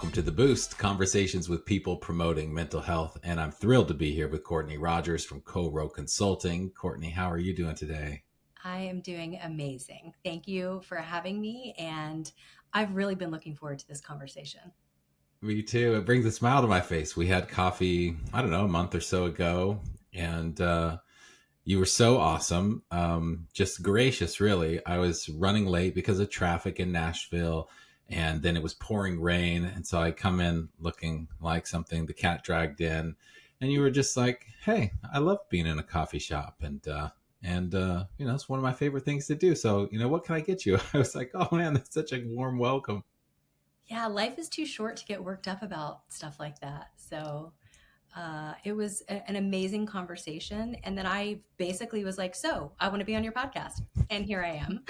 welcome to The Boost, conversations with people promoting mental health. And I'm thrilled to be here with Courtney Rogers from CoRo Consulting. Courtney, how are you doing today? I am doing amazing. Thank you for having me. And I've really been looking forward to this conversation. Me too. It brings a smile to my face. We had coffee, I don't know, a month or so ago, and you were so awesome. Just gracious, really. I was running late because of traffic in Nashville, and then it was pouring rain. And so I come in looking like something the cat dragged in. And you were just like, hey, I love being in a coffee shop. It's one of my favorite things to do. So, what can I get you? I was like, oh man, that's such a warm welcome. Yeah, life is too short to get worked up about stuff like that. So it was an amazing conversation. And then I basically was like, so I want to be on your podcast. And here I am.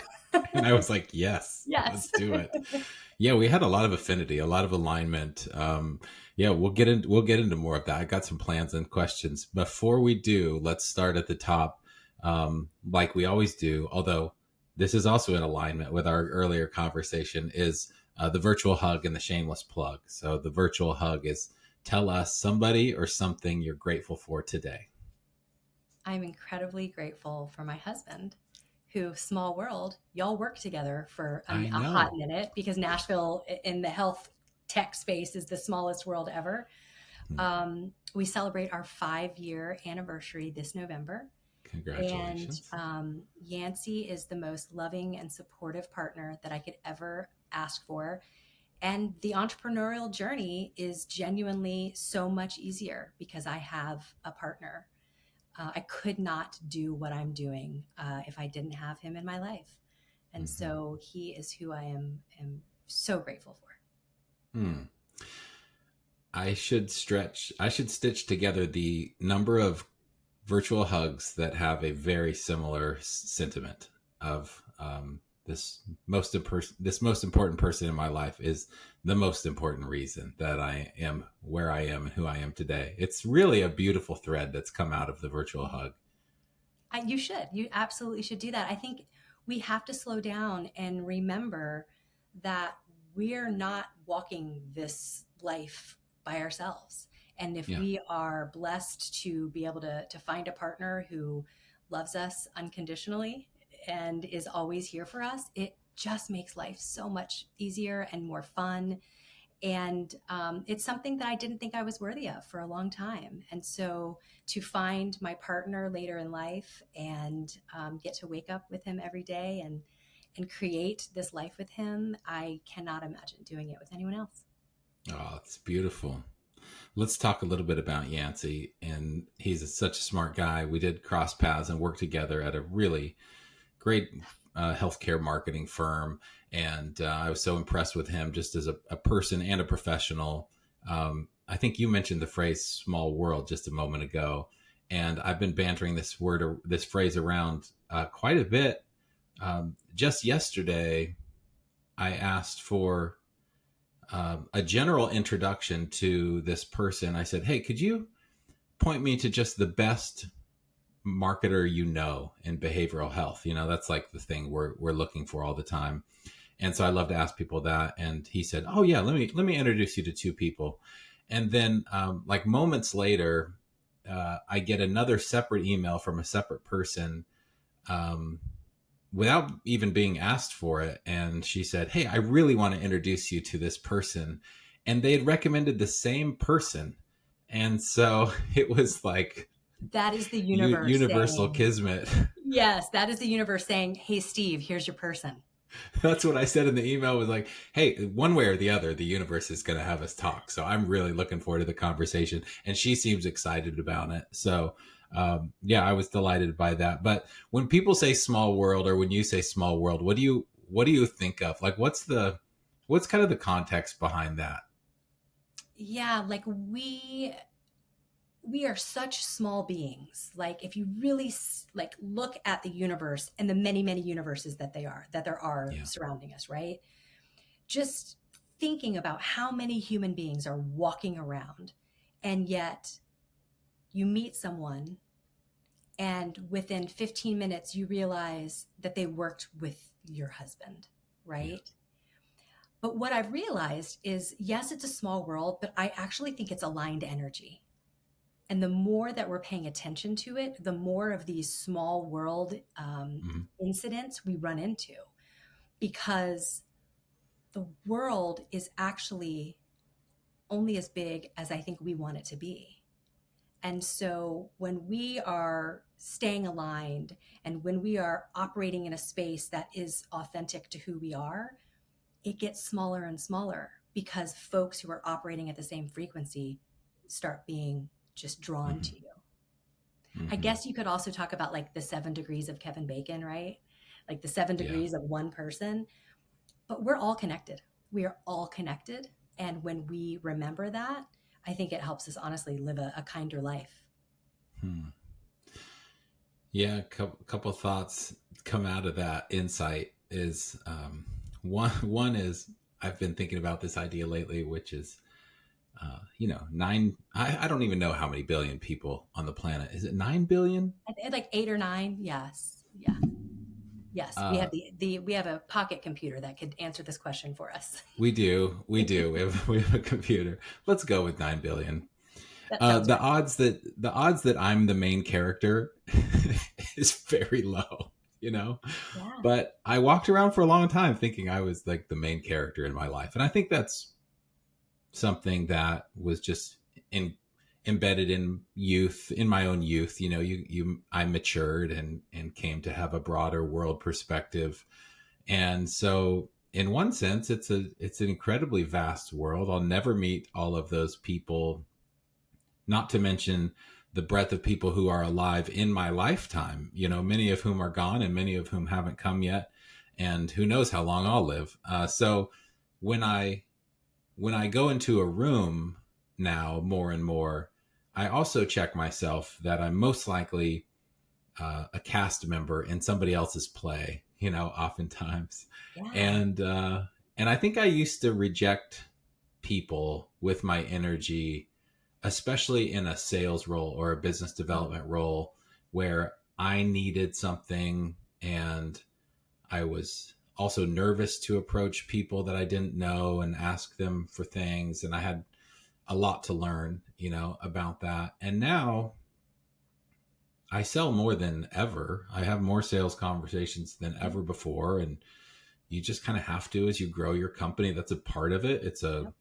And I was like, yes, let's Yes. do it. Yeah, we had a lot of affinity, a lot of alignment. Yeah, we'll get into more of that. I got some plans and questions. Before we do, let's start at the top, like we always do. Although this is also in alignment with our earlier conversation, is the virtual hug and the shameless plug. So the virtual hug is tell us somebody or something you're grateful for today. I'm incredibly grateful for my husband, who, small world, y'all work together for I a hot know. minute because Nashville in the health tech space is the smallest world ever. Hmm. We celebrate our 5-year anniversary this November. And Congratulations. Yancey is the most loving and supportive partner that I could ever ask for. And the entrepreneurial journey is genuinely so much easier because I have a partner. I could not do what I'm doing if I didn't have him in my life. And Mhm. so he is who I am so grateful for. Hmm. I should stitch together the number of virtual hugs that have a very similar sentiment of this most important person in my life is the most important reason that I am where I am and who I am today. It's really a beautiful thread that's come out of the virtual hug. You absolutely should do that. I think we have to slow down and remember that we're not walking this life by ourselves. And if Yeah. we are blessed to be able to find a partner who loves us unconditionally and is always here for us, it just makes life so much easier and more fun. And it's something that I didn't think I was worthy of for a long time. And so to find my partner later in life and get to wake up with him every day and create this life with him, I cannot imagine doing it with anyone else. Oh, it's beautiful. Let's talk a little bit about Yancey. And such a smart guy. We did cross paths and work together at a really great healthcare marketing firm. And I was so impressed with him just as a person and a professional. I think you mentioned the phrase small world just a moment ago. And I've been bantering this phrase around quite a bit. Just yesterday, I asked for a general introduction to this person. I said, hey, could you point me to just the best marketer in behavioral health? That's like the thing we're looking for all the time. And so I love to ask people that. And he said, oh yeah, let me introduce you to two people. And then like moments later, I get another separate email from a separate person, um, without even being asked for it. And she said, hey, I really want to introduce you to this person. And they had recommended the same person. And so it was like That is the universe universal saying, kismet. yes, that is the universe saying, hey, Steve, here's your person. That's what I said in the email, was like, hey, one way or the other, the universe is going to have us talk. So I'm really looking forward to the conversation. And she seems excited about it. So yeah, I was delighted by that. But when people say small world, or when you say small world, what do you think of? Like, what's kind of the context behind that? Yeah, like we are such small beings. Like if you really like look at the universe and the many universes that there are Yeah. surrounding us, right? Just thinking about how many human beings are walking around, and yet you meet someone and within 15 minutes you realize that they worked with your husband, Yeah. right? But what I've realized is, yes, it's a small world, but I actually think it's aligned energy. And the more that we're paying attention to it, the more of these small world Mhm. incidents we run into, because the world is actually only as big as I think we want it to be. And so when we are staying aligned and when we are operating in a space that is authentic to who we are, it gets smaller and smaller because folks who are operating at the same frequency start being just drawn Mhm. to you. I Mhm. guess you could also talk about like the 7 degrees of Kevin Bacon, right? Like the seven Yeah. degrees of one person, but we're all connected. We are all connected. And when we remember that, I think it helps us honestly live a kinder life. Hmm. Yeah, couple thoughts come out of that insight is one is I've been thinking about this idea lately, which is nine. I don't even know how many billion people on the planet. Is it 9 billion? Like 8 or 9. Yes. Yeah. Yes. We Uh, have we have a pocket computer that could answer this question for us. we do. We have a computer. Let's go with 9 billion. That sounds right. The odds that I'm the main character is very low, you know. Yeah. But I walked around for a long time thinking I was like the main character in my life, and I think that's something that was just in embedded in my own youth. I matured and came to have a broader world perspective, and so in one sense, it's an incredibly vast world. I'll never meet all of those people, not to mention the breadth of people who are alive in my lifetime, many of whom are gone and many of whom haven't come yet. And who knows how long I'll live. So when I, when I go into a room now more and more, I also check myself that I'm most likely a cast member in somebody else's play, oftentimes. Yeah. And I think I used to reject people with my energy, especially in a sales role or a business Mm. development role where I needed something and I was also nervous to approach people that I didn't know and ask them for things. And I had a lot to learn, about that. And now I sell more than ever. I have more sales conversations than Yeah. ever before. And you just kind of have to as you grow your company. That's a part of it. Yep.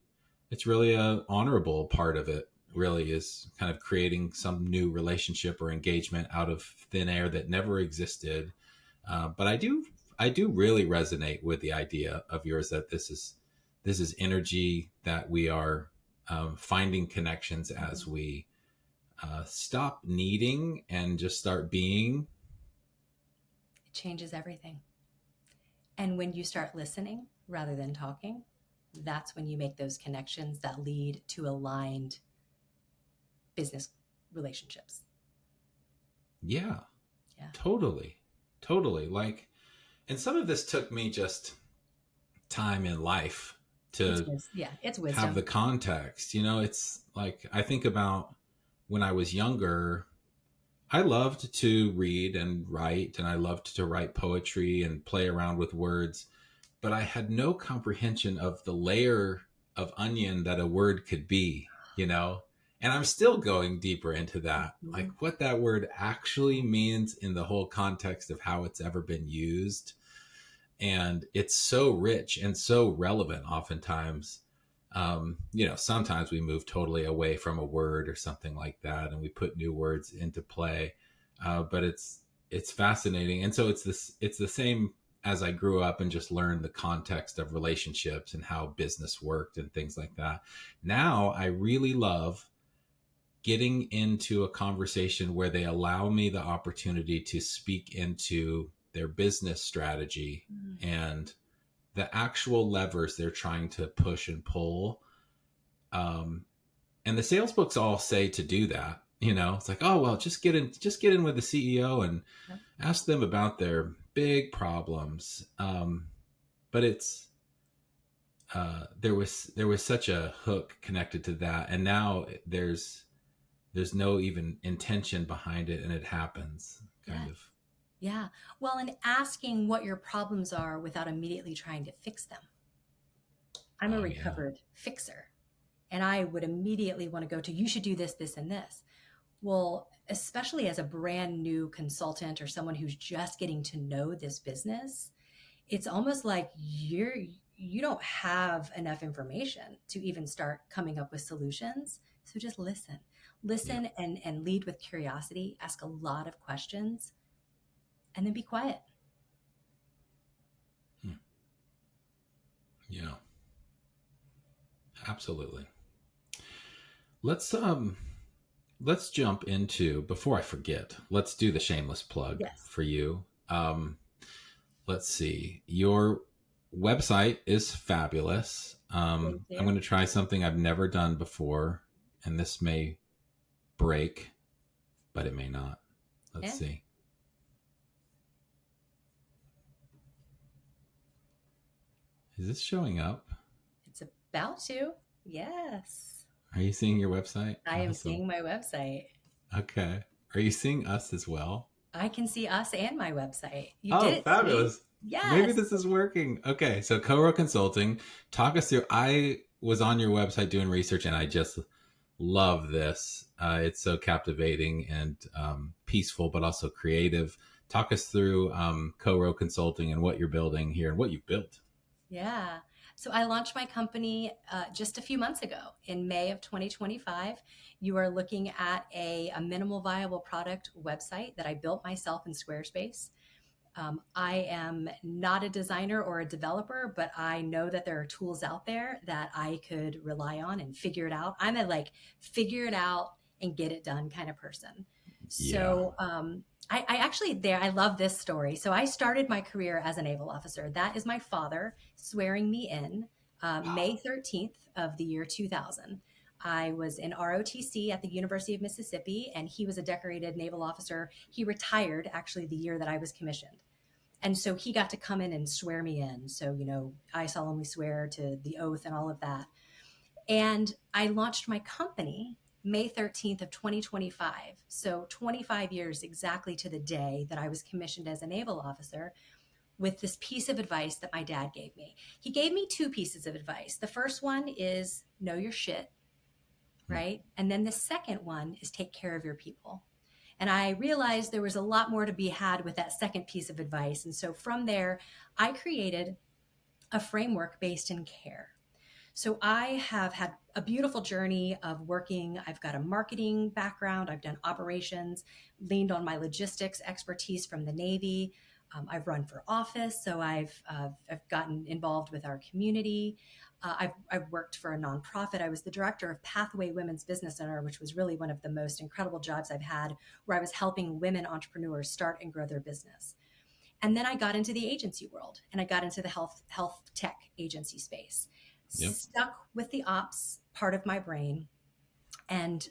It's really a honorable part of it, really, is kind of creating some new relationship or engagement out of thin air that never existed. But I do really resonate with the idea of yours that this is energy that we are finding connections as Mhm. we stop needing and just start being. It changes everything. And when you start listening rather than talking, that's when you make those connections that lead to aligned business relationships. Yeah, Yeah. totally, totally. Like, and some of this took me just time in life to It's have wisdom. the context. It's like I think about when I was younger, I loved to read and write, and I loved to write poetry and play around with words, but I had no comprehension of the layer of onion that a word could be. And I'm still going deeper into that, like Mhm. what that word actually means in the whole context of how it's ever been used. And it's so rich and so relevant oftentimes. Sometimes we move totally away from a word or something like that and we put new words into play. But it's fascinating. And so it's the same as I grew up and just learned the context of relationships and how business worked and things like that. Now I really love getting into a conversation where they allow me the opportunity to speak into their business strategy Mm. and the actual levers they're trying to push and pull. And the sales books all say to do that. It's like, oh well, just get in with the CEO and Yep. ask them about their big problems. But there was such a hook connected to that, and now there's no even intention behind it, and it happens kind Yes. of. Yeah. Well, and asking what your problems are without immediately trying to fix them. I'm a Oh, yeah. recovered fixer. And I would immediately want to go to, you should do this, this, and this. Well, especially as a brand new consultant or someone who's just getting to know this business, it's almost like you don't have enough information to even start coming up with solutions. So just listen. Yeah. Listen and lead with curiosity, ask a lot of questions, and then be quiet. Hmm. Yeah. Absolutely. Let's let's jump into, before I forget, let's do the shameless plug Yes. for you. Let's see. Your website is fabulous. Thank I'm you. going to try something I've never done before, and this may break, but it may not. Let's Yeah, see. Is this showing up? it's about to. Yes. Are you seeing your website? I am Awesome. seeing my website. Okay. Are you seeing us as well? I can see us and my website. You did Oh, it, see? fabulous. Maybe Yes. this is working. Okay. So, CoRo Consulting, talk us through. I was on your website doing research and I just love this. It's so captivating and peaceful, but also creative. Talk us through CoRo Consulting and what you're building here and what you've built. Yeah. So I launched my company just a few months ago in May of 2025. You are looking at a minimal viable product website that I built myself in Squarespace. I am not a designer or a developer, but I know that there are tools out there that I could rely on and figure it out. I'm a like figure it out and get it done kind of person. Yeah. So I actually there I love this story. So I started my career as a naval officer. That is my father swearing me in May 13th of the year 2000. I was in ROTC at the University of Mississippi, and he was a decorated naval officer. He retired actually the year that I was commissioned. And so he got to come in and swear me in. So, I solemnly swear to the oath and all of that. And I launched my company May 13th of 2025. So 25 years exactly to the day that I was commissioned as a naval officer with this piece of advice that my dad gave me. He gave me two pieces of advice. The first one is know your shit, Hmm. right? And then the second one is take care of your people. And I realized there was a lot more to be had with that second piece of advice. And so from there, I created a framework based in care. So I have had a beautiful journey of working. I've got a marketing background. I've done operations, leaned on my logistics expertise from the Navy. I've run for office, so I've gotten involved with our community. I've worked for a nonprofit. I was the director of Pathway Women's Business Center, which was really one of the most incredible jobs I've had, where I was helping women entrepreneurs start and grow their business. And then I got into the agency world, and I got into the health tech agency space. Yep. Stuck with the ops part of my brain, and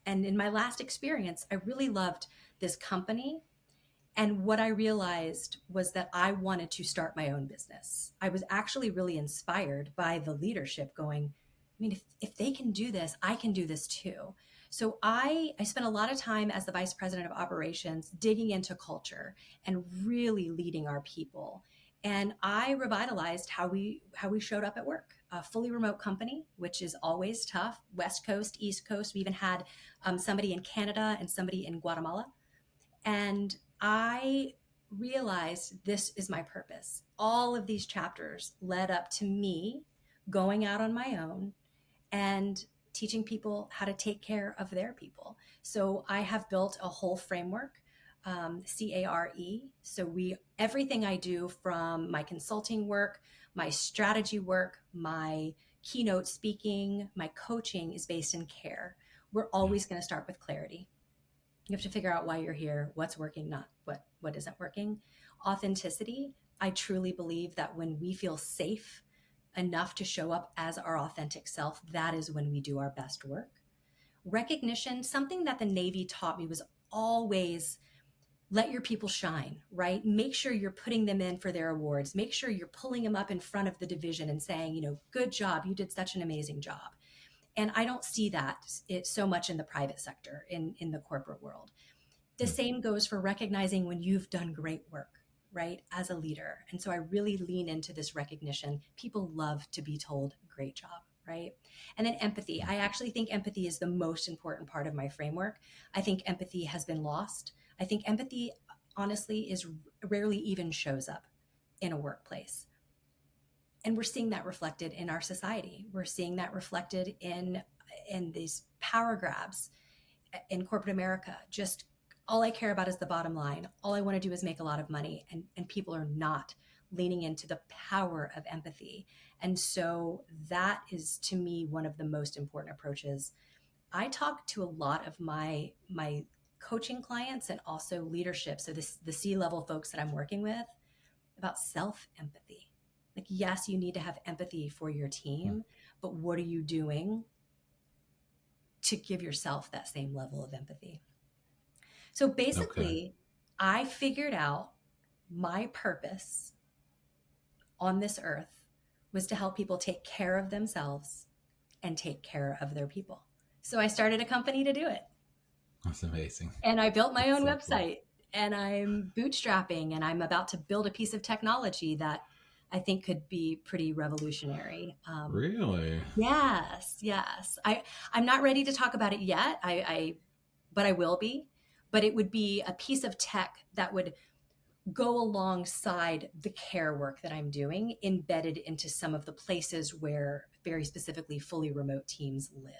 in my last experience, I really loved this company. And what I realized was that I wanted to start my own business. I was actually really inspired by the leadership going, I mean, if they can do this, I can do this too. So I spent a lot of time as the vice president of operations digging into culture and really leading our people. And I revitalized how we showed up at work. A fully remote company, which is always tough. West Coast, East Coast. We even had somebody in Canada and somebody in Guatemala. And I realized this is my purpose. All of these chapters led up to me going out on my own and teaching people how to take care of their people. So I have built a whole framework, CARE. So everything I do, from my consulting work, my strategy work, my keynote speaking, my coaching, is based in care. We're Yeah. always going to start with clarity. You have to figure out why you're here, what's working, not what isn't working. Authenticity. I truly believe that when we feel safe enough to show up as our authentic self, that is when we do our best work. Recognition, something that the Navy taught me was always let your people shine, right? Make sure you're putting them in for their awards. Make sure you're pulling them up in front of the division and saying, good job, you did such an amazing job. And I don't see that so much in the private sector, in the corporate world. The Hmm. same goes for recognizing when you've done great work. right, as a leader. And so I really lean into this recognition. People love to be told, great job, right? And then empathy. I actually think empathy is the most important part of my framework. I think empathy has been lost. I think empathy, honestly, is rarely even shows up in a workplace. And we're seeing that reflected in our society. We're seeing that reflected in these power grabs in corporate America. Just all I care about is the bottom line. All I want to do is make a lot of money. And people are not leaning into the power of empathy. And so that is, to me, one of the most important approaches. I talk to a lot of my coaching clients and also leadership. So the C-level folks that I'm working with, about self-empathy. Like, yes, you need to have empathy for your team, but what are you doing to give yourself that same level of empathy? So Okay. basically, I figured out my purpose on this earth was to help people take care of themselves and take care of their people. So I started a company to do it. That's amazing. And I built my That's own so cool. website, and I'm bootstrapping, and I'm about to build a piece of technology that I think could be pretty revolutionary. Really? Yes, yes. I'm not ready to talk about it yet. But I will be. But it would be a piece of tech that would go alongside the care work that I'm doing, embedded into some of the places where very specifically fully remote teams live.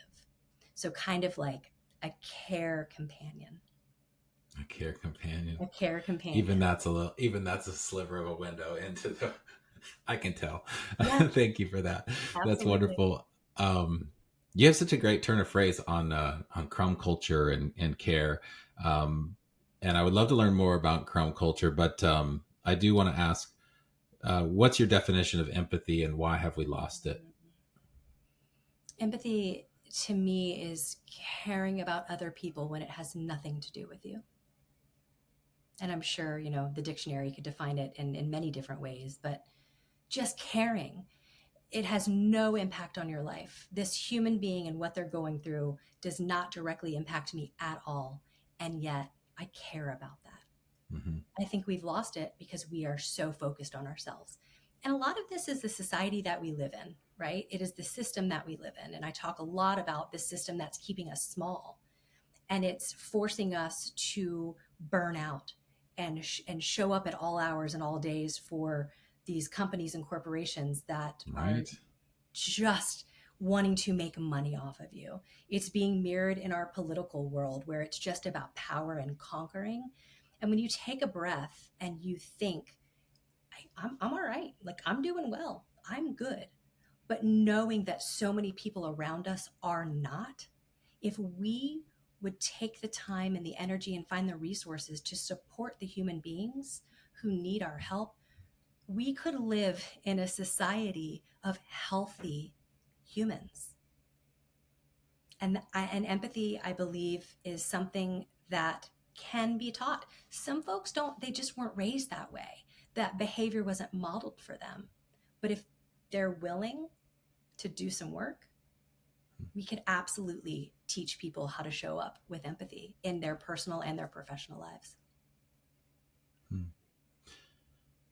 So kind of like a care companion. A care companion. A care Even companion. that's even that's a sliver of a window into the, I can tell. Yeah, Thank you for that. That's absolutely. wonderful. You have such a great turn of phrase on Crumb culture and care. Um, and I would love to learn more about Crumb culture, but I do want to ask, what's your definition of empathy and why have we lost it? Empathy to me is caring about other people when it has nothing to do with you. And I'm sure, the dictionary could define it in many different ways, but just caring. It has no impact on your life. This human being and what they're going through does not directly impact me at all. And yet I care about that. Hmm. I think we've lost it because we are so focused on ourselves. And a lot of this is the society that we live in, right? It is the system that we live in. And I talk a lot about the system that's keeping us small, and it's forcing us to burn out and show up at all hours and all days for these companies and corporations that are Right. just wanting to make money off of you. It's being mirrored in our political world where it's just about power and conquering. And when you take a breath and you think, I'm all right, like I'm doing well, I'm good. But knowing that so many people around us are not, if we would take the time and the energy and find the resources to support the human beings who need our help, we could live in a society of healthy humans. And empathy, I believe, is something that can be taught. Some folks don't, they just weren't raised that way. That behavior wasn't modeled for them. But if they're willing to do some work, we could absolutely teach people how to show up with empathy in their personal and their professional lives. Hmm.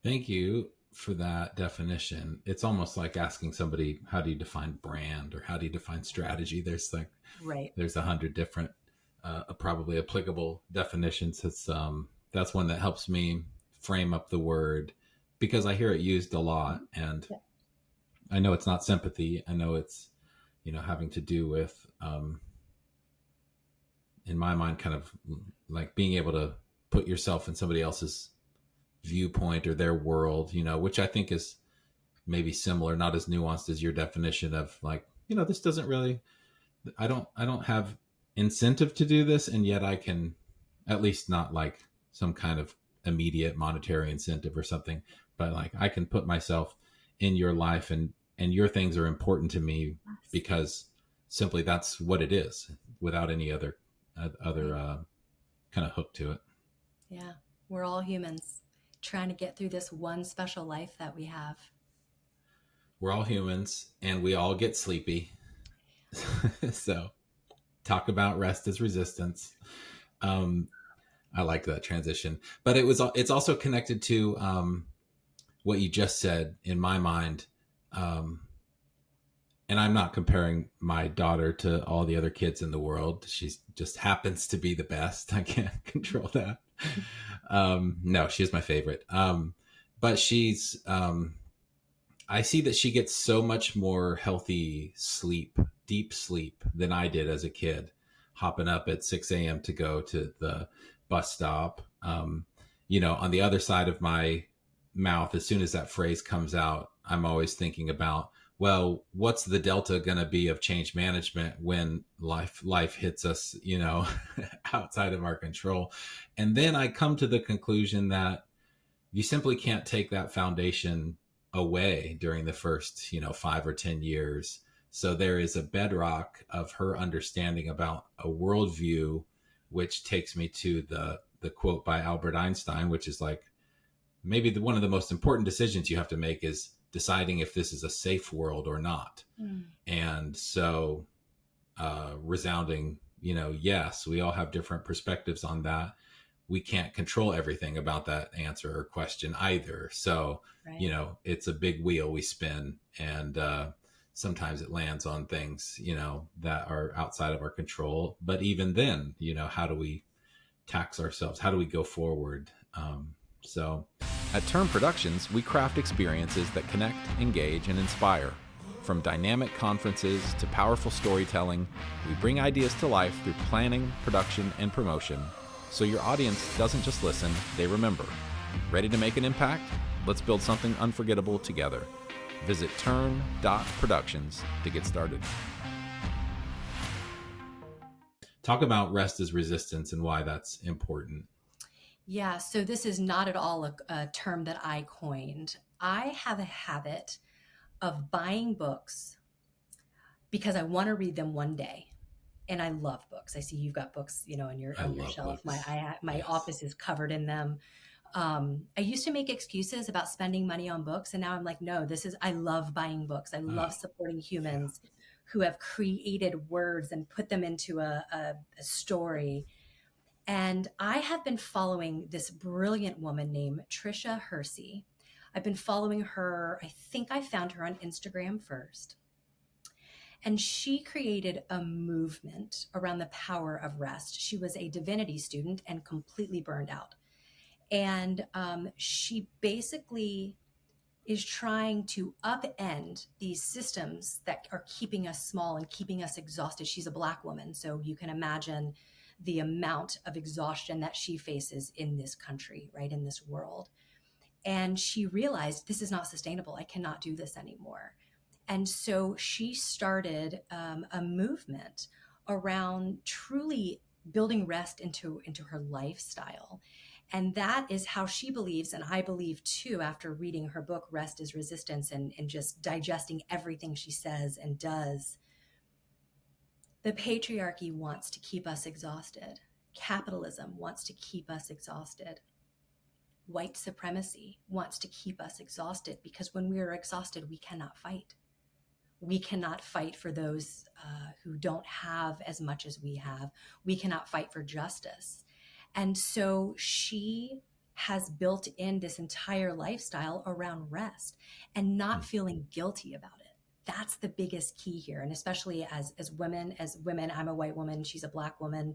Thank you for that definition. It's almost like asking somebody, how do you define brand or how do you define strategy? Right. There's 100 different, probably applicable definitions. That's one that helps me frame up the word because I hear it used a lot, and Yeah. I know it's not sympathy. I know it's, having to do with, in my mind, kind of like being able to put yourself in somebody else's viewpoint or their world, which I think is maybe similar, not as nuanced as your definition of like, this doesn't really, I don't have incentive to do this, and yet I can, at least not like some kind of immediate monetary incentive or something, but like I can put myself in your life, and your things are important to me Yes. because simply that's what it is, without any other Right. kind of hook to it. Yeah. We're all humans trying to get through this one special life that we have. We're all humans and we all get sleepy. So talk about rest as resistance. Um, I like that transition, but it's also connected to what you just said in my mind. Um, and I'm not comparing my daughter to all the other kids in the world. She just happens to be the best. I can't control that. No, she is my favorite. But I see that she gets so much more healthy sleep, deep sleep than I did as a kid, hopping up at 6 a.m. to go to the bus stop. On the other side of my mouth, as soon as that phrase comes out, I'm always thinking about, well, what's the delta going to be of change management when life hits us, outside of our control? And then I come to the conclusion that you simply can't take that foundation away during the first 5 or 10 years. So there is a bedrock of her understanding about a worldview, which takes me to the quote by Albert Einstein, which is like, maybe one of the most important decisions you have to make is deciding if this is a safe world or not. And so resounding, yes, we all have different perspectives on that. We can't control everything about that answer or question either. So, Right. It's a big wheel we spin, and sometimes it lands on things, that are outside of our control. But even then, how do we tax ourselves? How do we go forward? So at Term Productions, we craft experiences that connect, engage, and inspire. From dynamic conferences to powerful storytelling, we bring ideas to life through planning, production, and promotion. So your audience doesn't just listen, they remember. Ready to make an impact? Let's build something unforgettable together. Visit turn.productions to get started. Talk about rest as resistance and why that's important. Yeah, so this is not at all a term that I coined. I have a habit of buying books because I want to read them one day. And I love books. I see you've got books, on your I love shelf. books. My Yes. office is covered in them. I used to make excuses about spending money on books, and now I'm like, no, I love buying books. I love supporting humans who have created words and put them into a story. And I have been following this brilliant woman named Trisha Hersey. I've been following her. I think I found her on Instagram first. And she created a movement around the power of rest. She was a divinity student and completely burned out. And she basically is trying to upend these systems that are keeping us small and keeping us exhausted. She's a Black woman, so you can imagine the amount of exhaustion that she faces in this country, right, in this world. And she realized this is not sustainable. I cannot do this anymore. And so she started a movement around truly building rest into her lifestyle. And that is how she believes, and I believe too, after reading her book, Rest is Resistance, and just digesting everything she says and does. The patriarchy wants to keep us exhausted. Capitalism wants to keep us exhausted. White supremacy wants to keep us exhausted because when we are exhausted, we cannot fight. We cannot fight for those who don't have as much as we have. We cannot fight for justice. And so she has built in this entire lifestyle around rest and not feeling guilty about it. That's the biggest key here. And especially as women, I'm a white woman, she's a Black woman.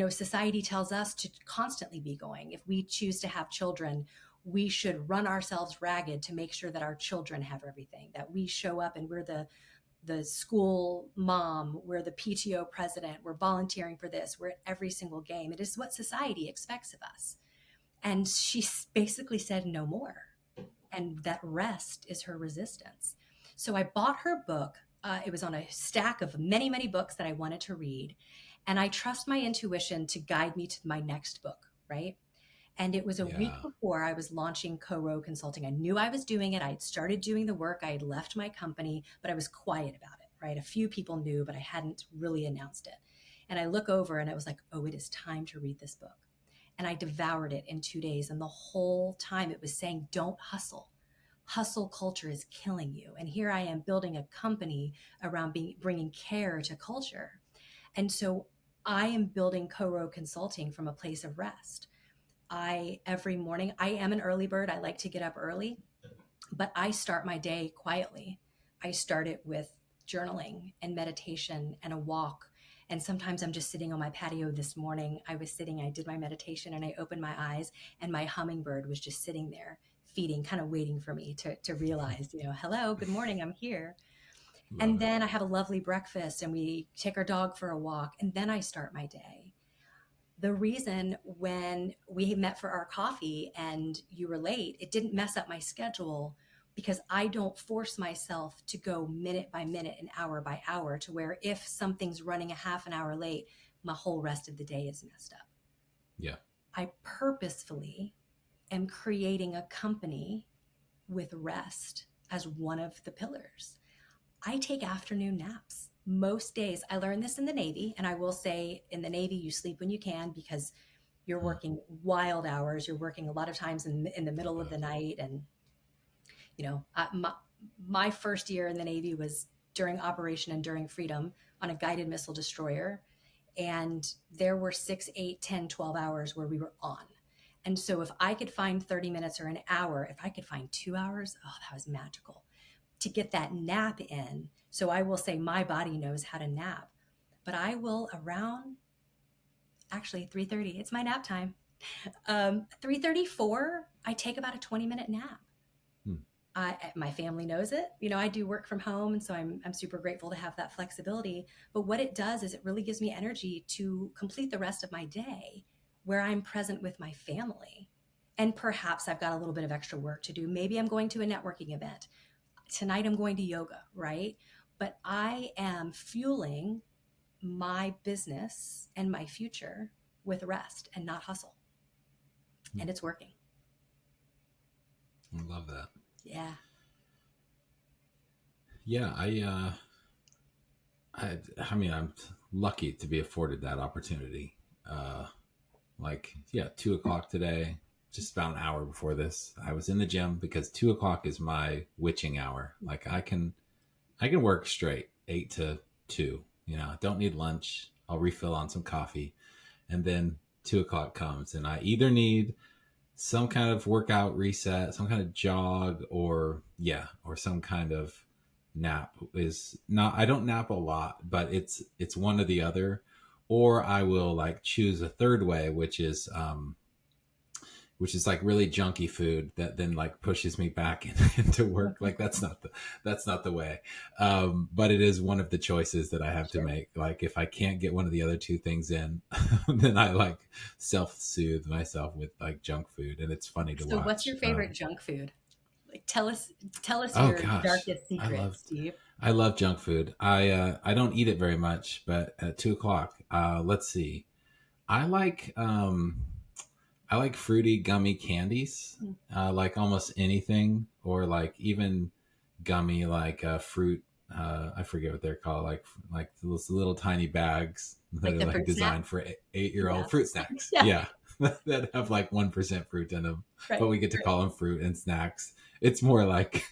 Society tells us to constantly be going. If we choose to have children, we should run ourselves ragged to make sure that our children have everything, that we show up and we're the school mom, we're the PTO president, we're volunteering for this, we're at every single game. It is what society expects of us. And she basically said no more. And that rest is her resistance. So I bought her book. It was on a stack of many, many books that I wanted to read. And I trust my intuition to guide me to my next book, right? And it was a week before I was launching CoRo Consulting. I knew I was doing it. I had started doing the work. I had left my company, but I was quiet about it, right? A few people knew, but I hadn't really announced it. And I look over and I was like, oh, it is time to read this book. And I devoured it in 2 days. And the whole time it was saying, don't hustle. Hustle culture is killing you. And here I am building a company around bringing care to culture. And so I am building CoRo Consulting from a place of rest. Every morning, I am an early bird. I like to get up early, but I start my day quietly. I start it with journaling and meditation and a walk. And sometimes I'm just sitting on my patio. This morning, I was sitting, I did my meditation and I opened my eyes, and my hummingbird was just sitting there feeding, kind of waiting for me to realize, hello, good morning, I'm here. Love And it. then I have a lovely breakfast and we take our dog for a walk. And then I start my day. The reason when we met for our coffee and you were late, it didn't mess up my schedule because I don't force myself to go minute by minute and hour by hour to where if something's running a half an hour late, my whole rest of the day is messed up. Yeah. I purposefully am creating a company with rest as one of the pillars. I take afternoon naps most days. I learned this in the Navy, and I will say in the Navy, you sleep when you can because you're Mm. working wild hours. You're working a lot of times in the middle of the night. And, my first year in the Navy was during Operation Enduring Freedom on a guided missile destroyer. And there were 6, 8, 10, 12 hours where we were on. And so if I could find 30 minutes or an hour, if I could find 2 hours, oh, that was magical to get that nap in. So I will say my body knows how to nap, but I will around actually 3:30. It's my nap time. 3:34. I take about a 20-minute nap. Mm. My family knows it. I do work from home, and so I'm super grateful to have that flexibility. But what it does is it really gives me energy to complete the rest of my day, where I'm present with my family. And perhaps I've got a little bit of extra work to do. Maybe I'm going to a networking event. Tonight I'm going to yoga, right? But I am fueling my business and my future with rest and not hustle. And it's working. I love that. Yeah. Yeah, I mean, I'm lucky to be afforded that opportunity. Like, yeah, 2 o'clock today, just about an hour before this, I was in the gym because 2 o'clock is my witching hour. Like, I can work straight 8 to 2. I don't need lunch. I'll refill on some coffee, and then 2 o'clock comes, and I either need some kind of workout reset, some kind of jog, or some kind of nap. Is not, I don't nap a lot, but it's one or the other. Or I will like choose a third way, which is like really junky food that then like pushes me back into work. Like that's not the way. But it is one of the choices that I have to Sure. make. Like if I can't get one of the other two things in, then I like self-soothe myself with like junk food, and it's funny to So what's watch. your favorite junk food? Like tell us Oh your gosh, darkest secret, Steve. I love junk food. I don't eat it very much, but at 2 o'clock, let's see. I like I like fruity gummy candies, Mm. like almost anything, or like even gummy like fruit. I forget what they're called, like those little tiny bags that Like are the like fruit snacks? designed for 8-year-old Yeah. fruit snacks. Yeah. Yeah, that have like 1% fruit in them, but Right. we get to Right. call them fruit and snacks. It's more like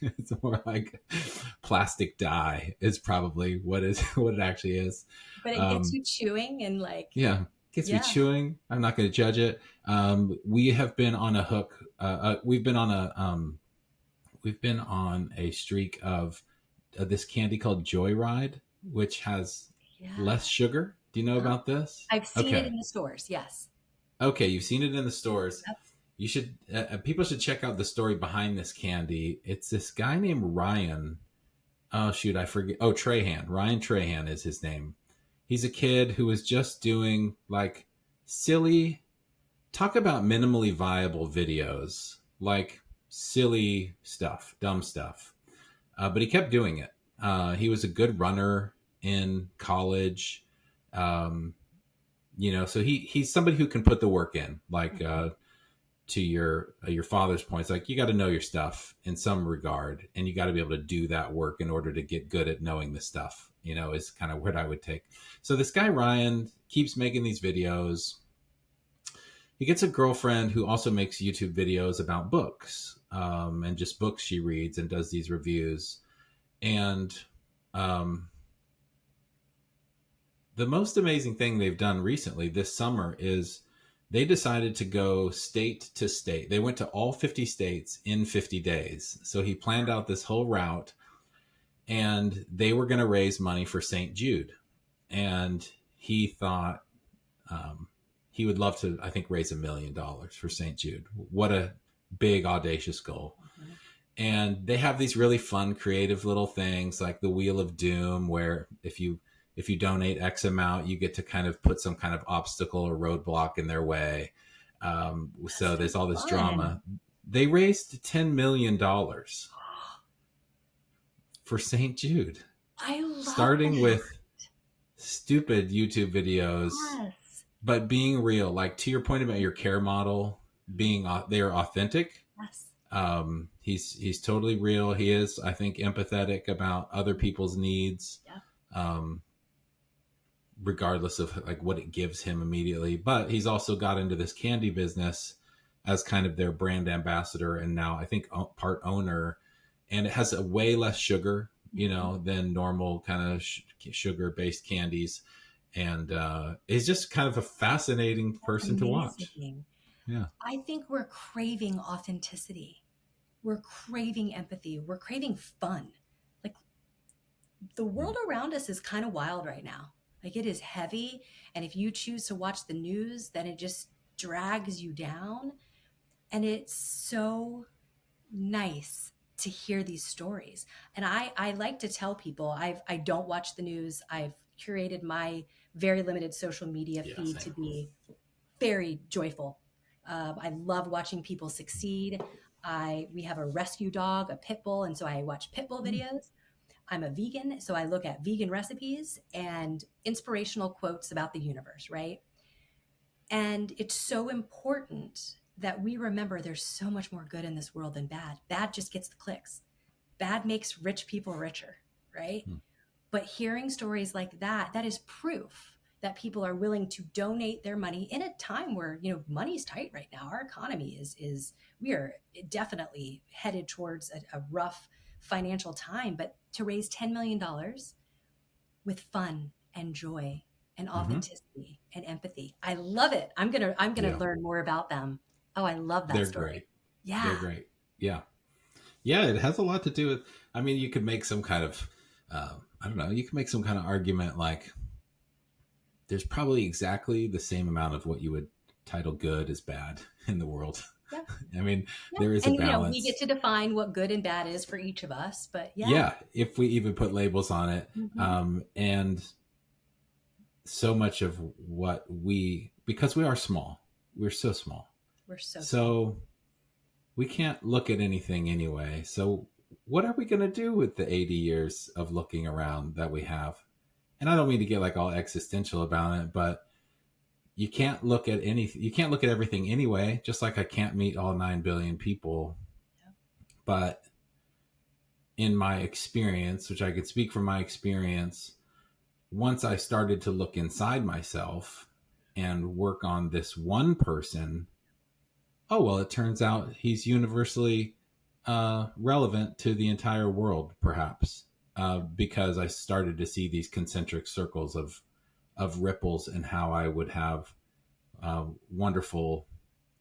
plastic dye is probably what it actually is. But it gets Um, you chewing and like, yeah, gets me yeah. chewing. I'm not going to judge it. We have been on a hook. We've been on a streak of this candy called Joyride, which has Yeah. less sugar. Do you know Huh? about this? I've seen it Okay. in the stores. Yes. Okay, you've seen it in the stores. Yep. You should. People should check out the story behind this candy. It's this guy named Ryan. Oh shoot, I forget. Oh, Trahan. Ryan Trahan is his name. He's a kid who was just doing like silly, talk about minimally viable videos, like silly stuff, dumb stuff. But he kept doing it. He was a good runner in college. Um, so he's somebody who can put the work in. Like to your father's points, like you got to know your stuff in some regard, and you got to be able to do that work in order to get good at knowing the stuff. Is kind of what I would take. So this guy Ryan keeps making these videos. He gets a girlfriend who also makes YouTube videos about books, and just books she reads, and does these reviews. And um, The most amazing thing they've done recently this summer is they decided to go state to state. They went to all 50 states in 50 days. So he planned out this whole route, and they were going to raise money for St. Jude. And he thought he would love to, I think, raise $1 million for St. Jude. What a big, audacious goal. Mm-hmm. And they have these really fun, creative little things like the Wheel of Doom, where if you donate X amount, you get to kind of put some kind of obstacle or roadblock in their way. So there's all this drama. They raised $10 million for St. Jude. I love starting that. With stupid YouTube videos, yes, but being real. Like, to your point about your care model, they're authentic. Yes. He's totally real. He is, I think, empathetic about other people's needs. Yeah. Regardless of like what it gives him immediately. But he's also got into this candy business as kind of their brand ambassador, and now I think part owner, and it has a way less sugar, than normal kind of sugar based candies. And he's just kind of a fascinating person to watch. Yeah. I think we're craving authenticity. We're craving empathy. We're craving fun. Like, the world around us is kind of wild right now. Like, it is heavy. And if you choose to watch the news, then it just drags you down. And it's so nice to hear these stories. And I like to tell people, I don't watch the news. I've curated my very limited social media feed to be very joyful. I love watching people succeed. We have a rescue dog, a pit bull. And so I watch pit bull videos. I'm a vegan, so I look at vegan recipes and inspirational quotes about the universe, right? And it's so important that we remember there's so much more good in this world than bad. Bad just gets the clicks. Bad makes rich people richer, right? But hearing stories like that is proof that people are willing to donate their money in a time where, money's tight right now. Our economy we are definitely headed towards a rough financial time, but to raise $10 million with fun and joy and authenticity and empathy. I love it. I'm going to learn more about them. Oh, I love that They're story. Great. Yeah. They're great. Yeah. Yeah. It has a lot to do with, you could make some kind of, you can make some kind of argument like there's probably exactly the same amount of what you would title good as bad in the world. Yeah. There is a balance. We get to define what good and bad is for each of us, but if we even put labels on it. And so much of what because we are small, we're so small. So we can't look at anything anyway. So what are we going to do with the 80 years of looking around that we have? And I don't mean to get like all existential about it, but you can't look at everything anyway, just like I can't meet all 9 billion people. Yeah. But in my experience, which I could speak from my experience, once I started to look inside myself and work on this one person, it turns out he's universally relevant to the entire world, perhaps, because I started to see these concentric circles of ripples and how I would have wonderful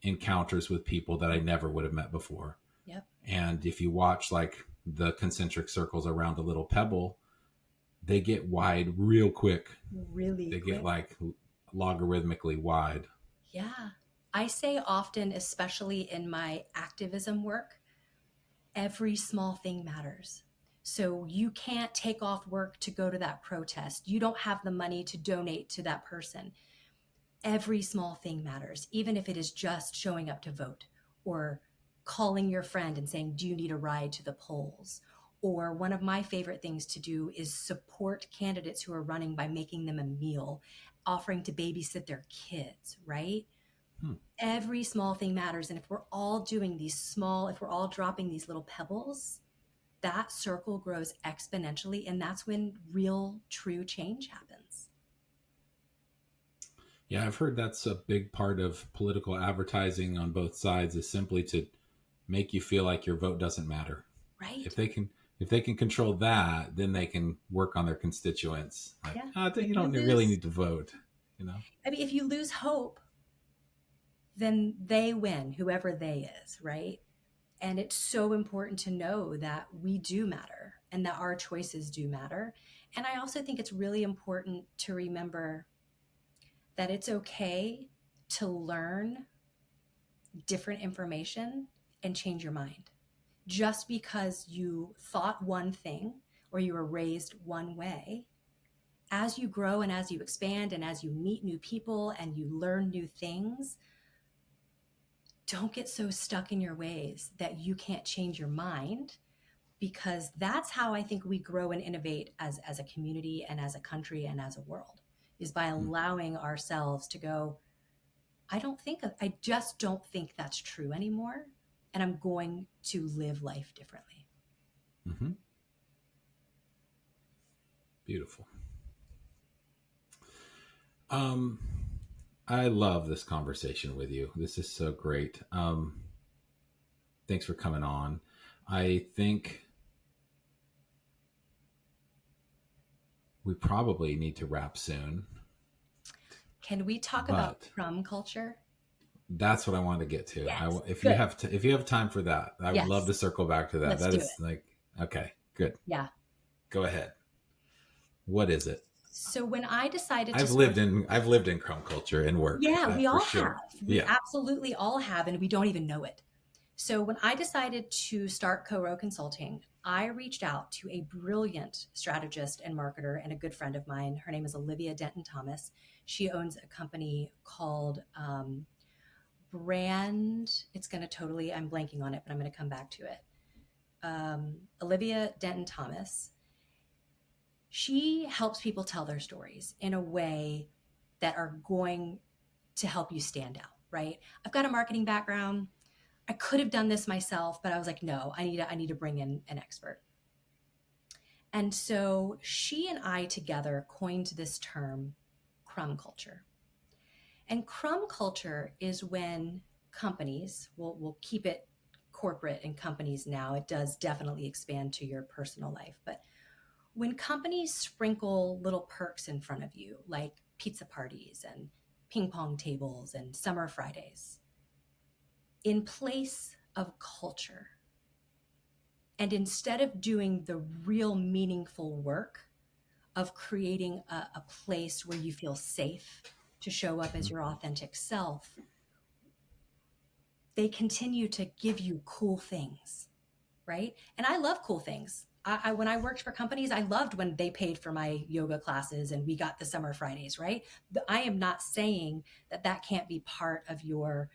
encounters with people that I never would have met before. Yep. And if you watch like the concentric circles around a little pebble, they get wide real quick. They get like logarithmically wide. Yeah. I say often, especially in my activism work, every small thing matters. So you can't take off work to go to that protest. You don't have the money to donate to that person. Every small thing matters, even if it is just showing up to vote or calling your friend and saying, do you need a ride to the polls? Or one of my favorite things to do is support candidates who are running by making them a meal, offering to babysit their kids, right? Every small thing matters. And if we're all doing if we're all dropping these little pebbles, that circle grows exponentially. And that's when real, true change happens. Yeah, I've heard that's a big part of political advertising on both sides, is simply to make you feel like your vote doesn't matter. Right. If they can If they can control that, then they can work on their constituents. Like, Yeah. you If you don't really lose, need to vote, you know? I mean, if you lose hope, then they win, whoever they is, right? And it's so important to know that we do matter and that our choices do matter. And I also think it's really important to remember that it's okay to learn different information and change your mind. Just because you thought one thing or you were raised one way, as you grow and as you expand and as you meet new people and you learn new things, don't get so stuck in your ways that you can't change your mind, because that's how I think we grow and innovate as a community and as a country and as a world, is by allowing ourselves to go, I just don't think that's true anymore. And I'm going to live life differently. Mm-hmm. Beautiful. Um, I love this conversation with you. This is so great. Thanks for coming on. I think we probably need to wrap soon, Can we talk about but crumb culture? that's what I wanted to get to. Yes. If you Good. have if you have time for that, I would love Yes. to circle back to that. Let's That do it. is like, okay, good. Yeah. Go ahead. What is it? So when I decided to I've start, lived in crumb culture and work, yeah, we for all sure. have. We Yeah. absolutely all have, and we don't even know it. So when I decided to start CoRo Consulting, I reached out to a brilliant strategist and marketer and a good friend of mine. Her name is Olivia Denton Thomas. She owns a company called Brand. It's going to totally, I'm blanking on it, but I'm going to come back to it. Olivia Denton Thomas. She helps people tell their stories in a way that are going to help you stand out, right? I've got a marketing background. I could have done this myself, but I was like, no, I need to bring in an expert. And so she and I together coined this term, crumb culture. And crumb culture is when companies, we'll keep it corporate and companies now, it does definitely expand to your personal life, but when companies sprinkle little perks in front of you, like pizza parties and ping pong tables and summer Fridays, in place of culture, and instead of doing the real meaningful work of creating a place where you feel safe to show up as your authentic self, they continue to give you cool things, right? And I love cool things. When I worked for companies, I loved when they paid for my yoga classes and we got the summer Fridays, right? I am not saying that that can't be part of your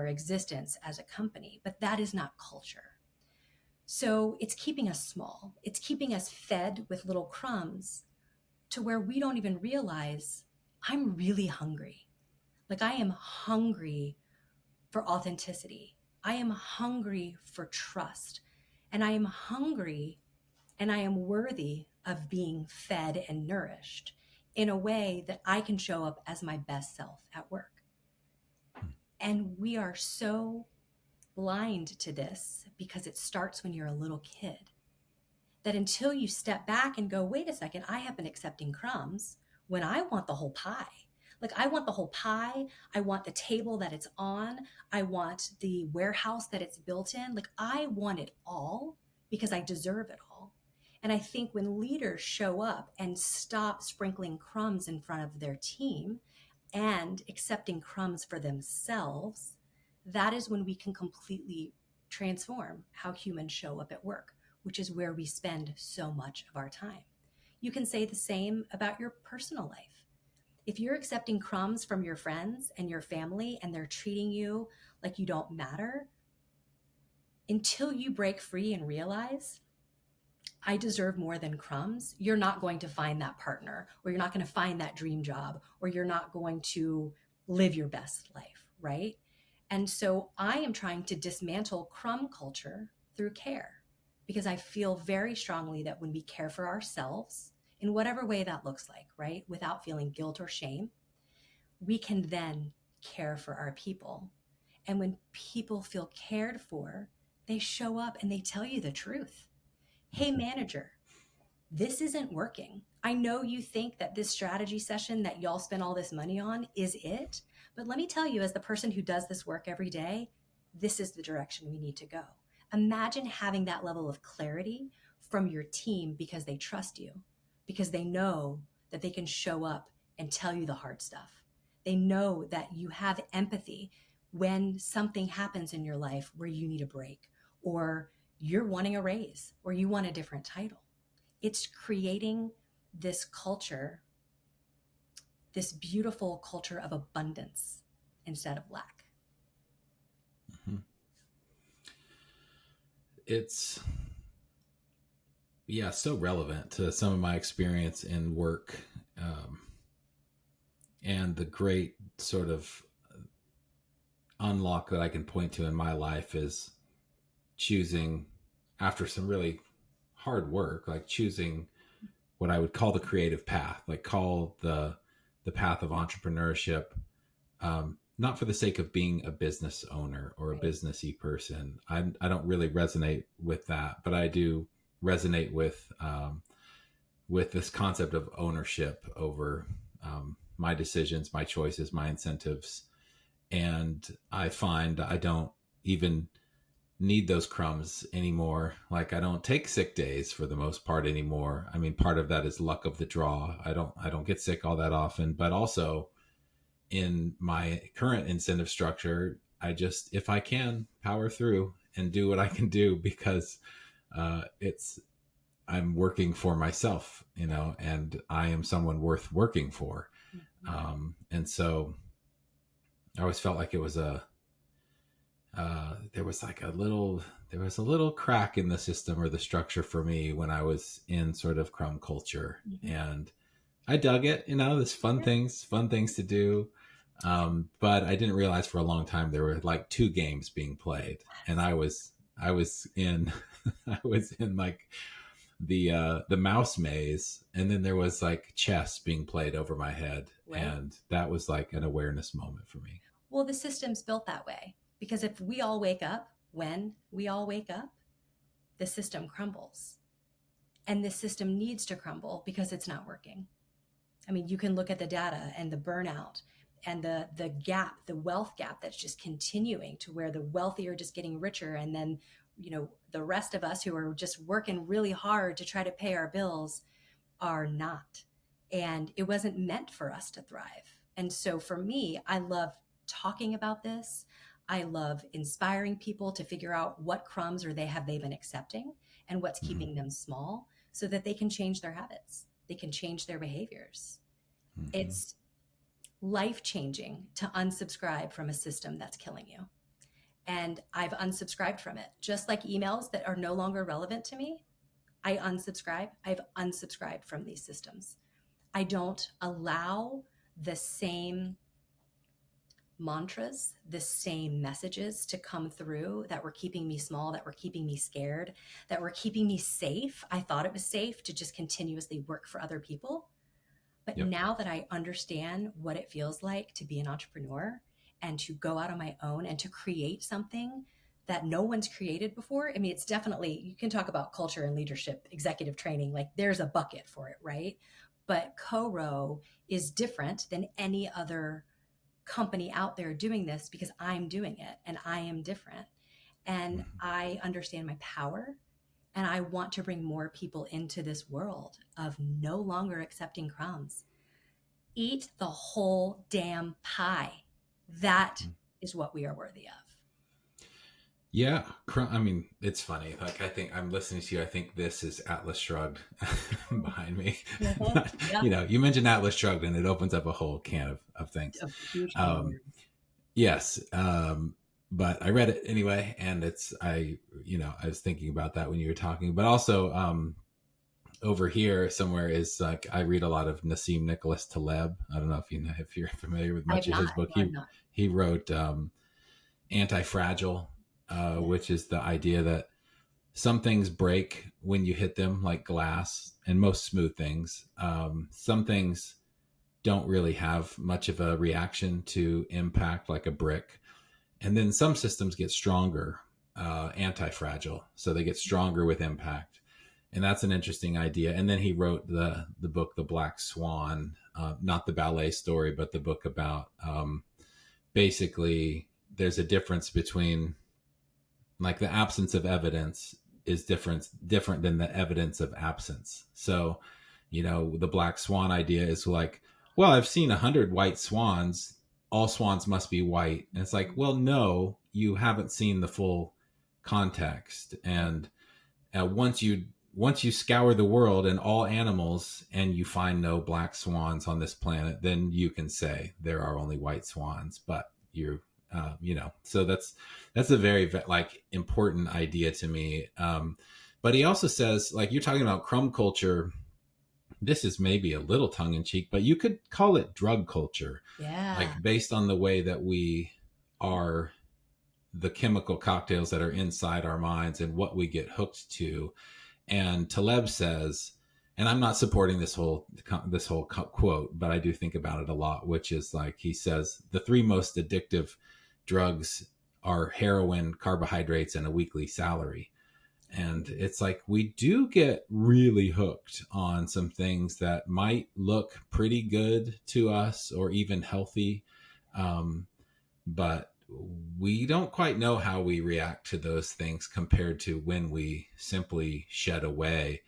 existence as a company, but that is not culture. So it's keeping us small. It's keeping us fed with little crumbs to where we don't even realize I'm really hungry. Like I am hungry for authenticity. I am hungry for trust. And I am hungry and I am worthy of being fed and nourished in a way that I can show up as my best self at work. And we are so blind to this because it starts when you're a little kid, that until you step back and go, wait a second, I have been accepting crumbs when I want the whole pie. Like I want the whole pie. I want the table that it's on. I want the warehouse that it's built in. Like I want it all because I deserve it all. And I think when leaders show up and stop sprinkling crumbs in front of their team and accepting crumbs for themselves, that is when we can completely transform how humans show up at work, which is where we spend so much of our time. You can say the same about your personal life. If you're accepting crumbs from your friends and your family and they're treating you like you don't matter, until you break free and realize I deserve more than crumbs, you're not going to find that partner, or you're not going to find that dream job, or you're not going to live your best life, right? And so I am trying to dismantle crumb culture through care, because I feel very strongly that when we care for ourselves, in whatever way that looks like, right, without feeling guilt or shame, we can then care for our people. And when people feel cared for, they show up and they tell you the truth. Hey, manager, this isn't working. I know you think that this strategy session that y'all spend all this money on is it, but let me tell you, as the person who does this work every day, this is the direction we need to go. Imagine having that level of clarity from your team because they trust you, because they know that they can show up and tell you the hard stuff. They know that you have empathy when something happens in your life where you need a break, or you're wanting a raise, or you want a different title. It's creating this culture, this beautiful culture of abundance instead of lack. Mm-hmm. It's, yeah, so relevant to some of my experience in work, and the great sort of unlock that I can point to in my life is choosing, after some really hard work, like choosing what I would call the creative path, like call the path of entrepreneurship, not for the sake of being a business owner or a businessy person. I don't really resonate with that, but I do resonate with this concept of ownership over my decisions, my choices, my incentives. And I find I don't even need those crumbs anymore. Like, I don't take sick days for the most part anymore. I mean, part of that is luck of the draw. I don't get sick all that often, but also in my current incentive structure, I just, if I can, power through and do what I can do, because I'm working for myself, and I am someone worth working for. And so I always felt like it was there was a little crack in the system or the structure for me when I was in sort of Crumb culture. Mm-hmm. And I dug it, there's fun things to do. But I didn't realize for a long time there were like two games being played, and I was in like the mouse maze, and then there was like chess being played over my head. Right. And that was like an awareness moment for me. Well, the system's built that way, because if we all wake up, when we all wake up, the system crumbles. And the system needs to crumble because it's not working. I mean, you can look at the data and the burnout and the gap, the wealth gap that's just continuing, to where the wealthy are just getting richer. And then, the rest of us who are just working really hard to try to pay our bills are not. And it wasn't meant for us to thrive. And so for me, I love talking about this. I love inspiring people to figure out what crumbs have they been accepting and what's keeping them small, so that they can change their habits. They can change their behaviors. Mm-hmm. It's life-changing to unsubscribe from a system that's killing you. And I've unsubscribed from it. Just like emails that are no longer relevant to me, I've unsubscribed from these systems. I don't allow the same mantras, the same messages to come through that were keeping me small, that were keeping me scared, that were keeping me safe. I thought it was safe to just continuously work for other people. But now that I understand what it feels like to be an entrepreneur and to go out on my own and to create something that no one's created before. I mean, it's definitely, you can talk about culture and leadership, executive training, like there's a bucket for it, right? But CoRo is different than any other company out there doing this, because I'm doing it and I am different. And I understand my power, and I want to bring more people into this world of no longer accepting crumbs. Eat the whole damn pie. That is what we are worthy of. Yeah. I mean, it's funny. Like, I think I'm listening to you. I think this is Atlas Shrugged behind me. But, you mentioned Atlas Shrugged, and it opens up a whole can of things. Yes. But I read it anyway, and I was thinking about that when you were talking, but also, over here somewhere is like, I read a lot of Nassim Nicholas Taleb. I don't know if you're familiar with much of his book. He wrote Anti-Fragile, which is the idea that some things break when you hit them, like glass, and most smooth things. Some things don't really have much of a reaction to impact, like a brick. And then some systems get stronger, anti-fragile. So they get stronger with impact. And that's an interesting idea. And then he wrote the book, The Black Swan, not the ballet story, but the book about basically there's a difference between like the absence of evidence is different than the evidence of absence. So, the black swan idea is like, well, I've seen 100 white swans. All swans must be white. And it's like, well, no, you haven't seen the full context. And once you scour the world and all animals and you find no black swans on this planet, then you can say there are only white swans. But so that's a very like important idea to me. But he also says, like, you're talking about crumb culture. This is maybe a little tongue in cheek, but you could call it drug culture. Yeah. Like, based on the way that we are, the chemical cocktails that are inside our minds and what we get hooked to. And Taleb says, and I'm not supporting this whole quote, but I do think about it a lot, which is like, he says, the three most addictive drugs are heroin, carbohydrates, and a weekly salary. And it's like, we do get really hooked on some things that might look pretty good to us or even healthy. But we don't quite know how we react to those things compared to when we simply shed away.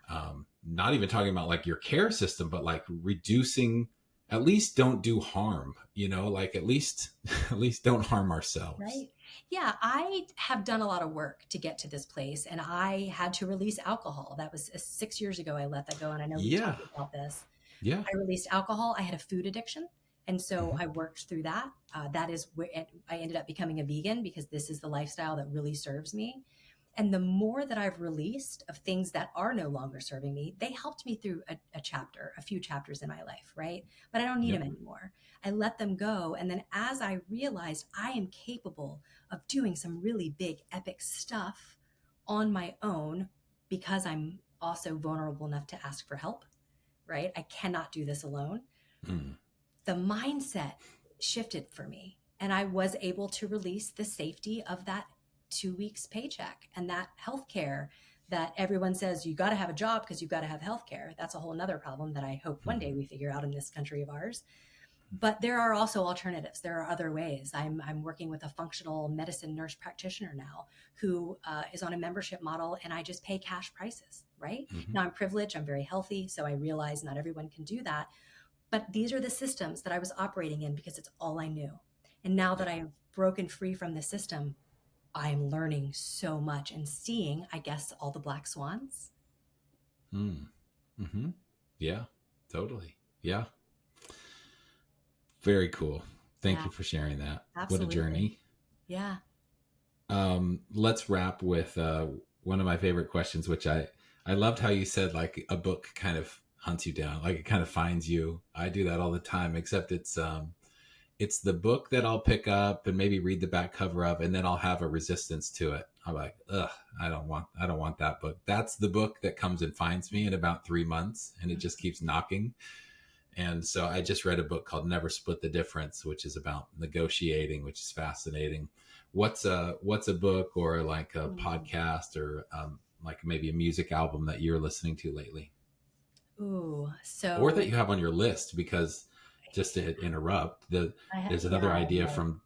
Yeah. Not even talking about like your care system, but like reducing, at least don't do harm, like at least don't harm ourselves. Right. Yeah, I have done a lot of work to get to this place, and I had to release alcohol. That was 6 years ago. I let that go, and I know we talked about this. Yeah. I released alcohol. I had a food addiction, and so I worked through that. That is where I ended up becoming a vegan, because this is the lifestyle that really serves me. And the more that I've released of things that are no longer serving me, they helped me through a few chapters in my life, right? But I don't need them anymore. I let them go. And then as I realized I am capable of doing some really big, epic stuff on my own, because I'm also vulnerable enough to ask for help, right? I cannot do this alone. The mindset shifted for me, and I was able to release the safety of that 2 weeks paycheck and that healthcare that everyone says you got to have a job because you've got to have healthcare. That's a whole nother problem that I hope one day we figure out in this country of ours. But there are also alternatives. There are other ways. I'm working with a functional medicine nurse practitioner now who is on a membership model, and I just pay cash prices, right? Now I'm privileged. I'm very healthy. So I realize not everyone can do that. But these are the systems that I was operating in because it's all I knew. And now that I have broken free from the system, I'm learning so much and seeing, I guess, all the black swans. Yeah, totally. Yeah. Very cool. Thank you for sharing that. Absolutely. What a journey. Yeah. Let's wrap with one of my favorite questions, which I loved how you said, like, a book kind of hunts you down, like it kind of finds you. I do that all the time, except it's the book that I'll pick up and maybe read the back cover of, and then I'll have a resistance to it. I'm like, ugh, I don't want that book. That's the book that comes and finds me in about 3 months, and it just keeps knocking. And so I just read a book called Never Split the Difference, which is about negotiating, which is fascinating. What's a book or like a podcast or like maybe a music album that you're listening to lately? Or that you have on your list? Because, just to interrupt, there's another idea from...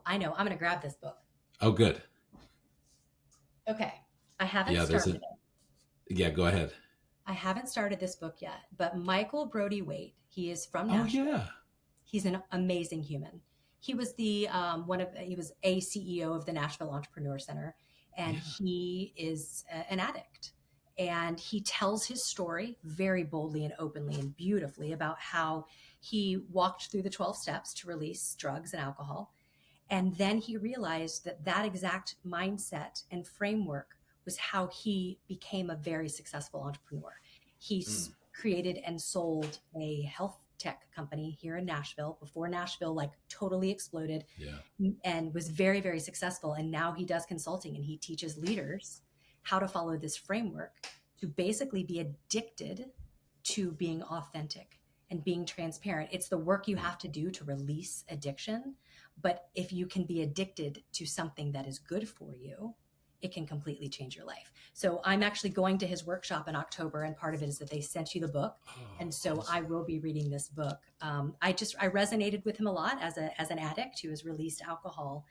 I know. I'm going to grab this book. Oh, good. Okay. I haven't started it. Yeah, go ahead. I haven't started this book yet, but Michael Brody Waite, he is from Nashville. Oh, yeah. He's an amazing human. He was he was a CEO of the Nashville Entrepreneur Center, and he is an addict. And he tells his story very boldly and openly and beautifully about how he walked through the 12 steps to release drugs and alcohol. And then he realized that exact mindset and framework was how he became a very successful entrepreneur. He created and sold a health tech company here in Nashville before Nashville like totally exploded, and was very, very successful. And now he does consulting, and he teaches leaders how to follow this framework to basically be addicted to being authentic and being transparent. It's the work you have to do to release addiction. But if you can be addicted to something that is good for you, it can completely change your life. So I'm actually going to his workshop in October, and part of it is that they sent you the book. And so Awesome. I will be reading this book. I resonated with him a lot as an addict who has released alcohol.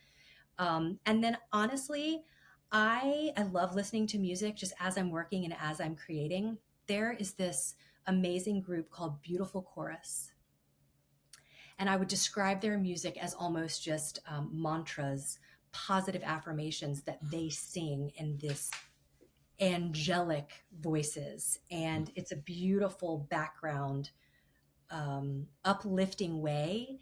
And then honestly, I love listening to music just as I'm working and as I'm creating. There is this amazing group called Beautiful Chorus. And I would describe their music as almost just mantras, positive affirmations that they sing in this angelic voices. And it's a beautiful background, uplifting way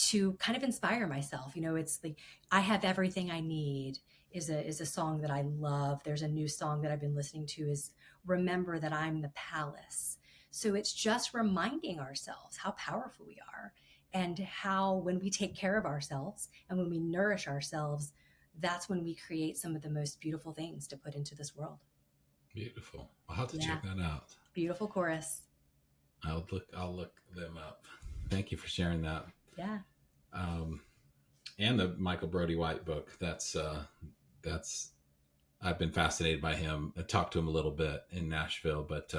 to kind of inspire myself. You know, it's like I Have Everything I Need is a song that I love. There's a new song that I've been listening to is Remember That I'm the Palace. So it's just reminding ourselves how powerful we are, and how when we take care of ourselves and when we nourish ourselves, that's when we create some of the most beautiful things to put into this world. Beautiful. I'll have to check that out. Beautiful Chorus. I'll look them up. Thank you for sharing that. Yeah. And the Michael Brody White book. That's I've been fascinated by him. I talked to him a little bit in Nashville, but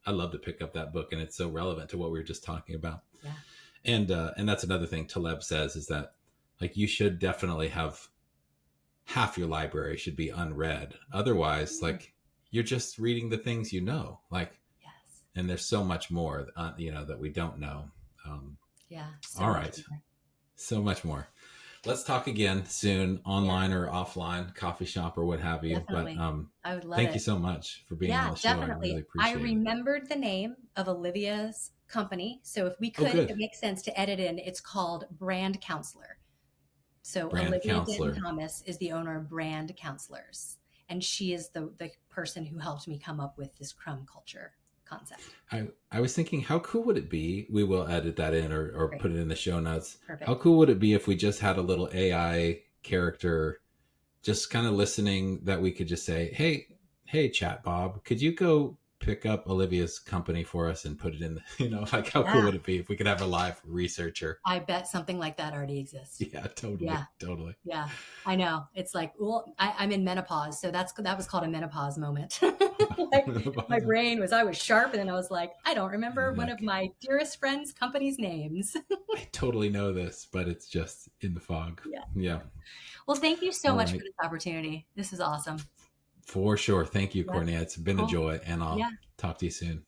I'd love to pick up that book, and it's so relevant to what we were just talking about. Yeah. And that's another thing Taleb says is that, like, you should definitely have half your library should be unread. Otherwise, like, you're just reading the things you know. Like, yes. And there's so much more, that we don't know. Yeah. All right. So much more. Let's talk again soon, online or offline, coffee shop or what have you. Definitely. But I would love thank it. you so much for being on the show. Definitely. I really appreciate it. I remembered the name of Olivia's company. So if we could, if it makes sense to edit in, it's called Brand Counselor. So Olivia Denton-Thomas is the owner of Brand Counselors. And she is the person who helped me come up with this Crumb culture concept. I was thinking, how cool would it be? We will edit that in or put it in the show notes. Perfect. How cool would it be if we just had a little AI character just kind of listening that we could just say, hey, Chat Bob, could you go pick up Olivia's company for us and put it in the, like, how cool would it be if we could have a live researcher? I bet something like that already exists. Yeah, totally. Yeah, I know. It's like, well, I'm in menopause, so that was called a menopause moment. Like, my brain I was sharp, and then I was like, I don't remember one of my dearest friends' company's names. I totally know this, but it's just in the fog. Yeah. Well, thank you so much for this opportunity. This is awesome. For sure. Thank you, Courtenay. It's been a joy, and I'll talk to you soon.